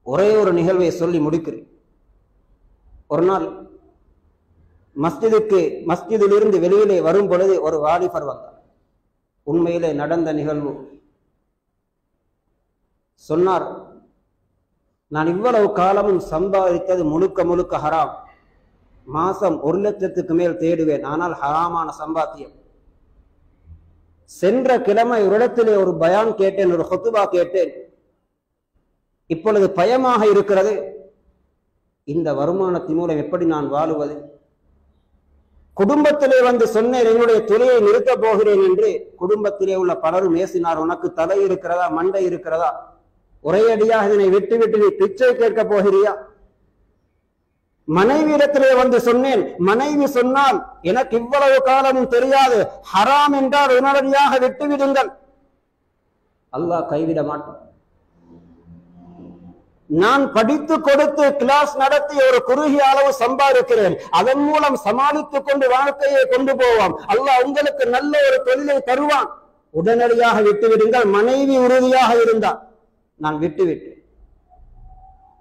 ஒரே ஒரு நிகழ்வை சொல்லி முடிக்கிறேன். ஒரு நாள் மஸ்ஜிதிலிருந்து வெளியிலே வரும் பொழுது ஒரு வாலிபர் வந்தார். உண்மையிலே நடந்த நிகழ்வு. சொன்னார், நான் இவ்வளவு காலமும் சம்பாதித்தது முழுக்க முழுக்க ஹராம். மாசம் 1 லட்சத்துக்கு மேல் தேடுவேன், ஆனால் ஹராமான சம்பாத்தியம். சென்ற கிழமை ஒரு இடத்திலே ஒரு பயான் கேட்டேன், ஒரு ஹுத்பா கேட்டேன். இப்பொழுது பயமாக இருக்கிறது, இந்த வருமானத்தின் மூலம் எப்படி நான் வாழுவது? குடும்பத்திலே வந்து சொன்னேன், என்னுடைய தொழிலை நிறுத்தப் போகிறேன் என்று. குடும்பத்திலே உள்ள பலரும் ஏசினார், உனக்கு தலை இருக்கிறதா, மண்டை இருக்கிறதா? ஒரே அடியாக இதனை விட்டு விட்டு நீ பிச்சை கேட்க போகிறியா? மனைவியிடத்திலே வந்து சொன்னேன். மனைவி சொன்னால், எனக்கு இவ்வளவு காலமும் தெரியாது, ஹராம் என்றால் உடனடியாக விட்டுவிடுங்கள். அல்லாஹ் கைவிட மாட்டான். நான் படித்து கொடுத்து கிளாஸ் நடத்தி ஒரு குறுகிய அளவு சம்பாதிக்கிறேன், அதன் மூலம் சமாளித்துக் கொண்டு வாழ்க்கையை கொண்டு போவோம். அல்லாஹ் உங்களுக்கு நல்ல ஒரு தொழிலை தருவான். உடனடியாக விட்டுவிடுங்கள். மனைவி உறுதியாக இருந்தால் நான் விட்டுவிட்டேன்.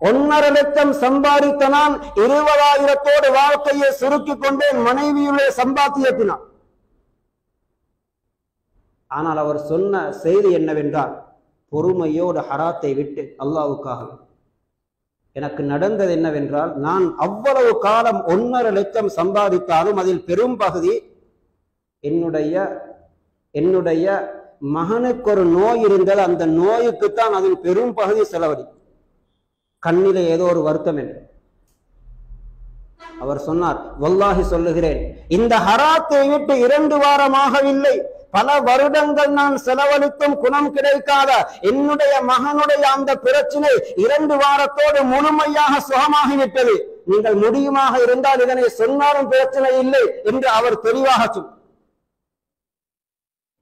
1.5 லட்சம் சம்பாதித்த நான் 20,000 வாழ்க்கையை சுருக்கிக் கொண்டேன் மனைவியுடைய சம்பாத்தியத்தினால். ஆனால் அவர் சொன்ன செய்தி என்னவென்றால், பொறுமையோடு ஹராத்தை விட்டு அல்லாஹ்வுக்காக. எனக்கு நடந்தது என்னவென்றால், நான் அவ்வளவு காலம் 1.5 லட்சம் சம்பாதித்தாலும் அதில் பெரும் பகுதி என்னுடைய மகனுக்கு ஒரு நோய் இருந்தது. அந்த நோய்க்குத்தான் அதில் பெரும் பகுதி செலவழி. கண்ணிலே ஏதோ ஒரு வருத்தம் என்று அவர் சொன்னார். வல்லாஹி சொல்லுகிறேன், இந்த ஹராத்தை விட்டு 2 வாரமாகவில்லை, பல வருடங்கள் நான் செலவழித்தும் குணம் கிடைக்காத என்னுடைய மகனுடைய அந்த பிரச்சனை 2 வாரத்தோடு முழுமையாக சுகமாகிவிட்டது. நீங்கள் முடியுமாக இருந்தால் இதனை சொன்னாலும் பிரச்சனை இல்லை என்று அவர் தெளிவாக சொன்னார்.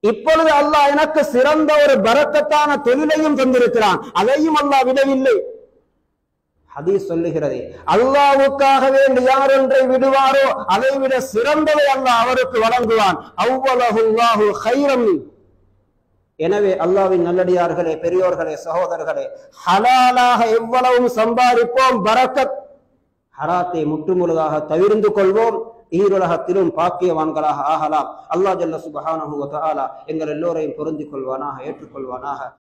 இப்பொழுது அல்லாஹ் எனக்கு சிறந்த ஒரு பரக்கத்தான தொழிலையும் தந்திருக்கிறான், அதையும் அல்லாஹ் விடவில்லை. ஹதீஸ் சொல்லுகிறது, அல்லாஹ்வுக்காக வேண்டி யார் ஒன்றை விடுவாரோ அதை விட சிறந்ததை அல்லாஹ் அவருக்கு வழங்குவான். அவ்வளஹுல்லாஹு கைரம். எனவே அல்லாஹ்வின் நல்லடியார்களே, பெரியோர்களே, சகோதரர்களே, ஹலாலாக எவ்வளவும் சம்பாதிப்போம், பரக்கத். ஹராத்தை முற்றுமுழுதாக தவிர்ந்து கொள்வோம், ஈருலகத்திலும் பாக்கியவான்களாக ஆகலாம். அல்லாஹ் ஜல்ல சுப்ஹானஹு வ தஆலா எங்கள் எல்லோரையும் பொருந்திக் கொள்வானாக, ஏற்றுக்கொள்வானாக.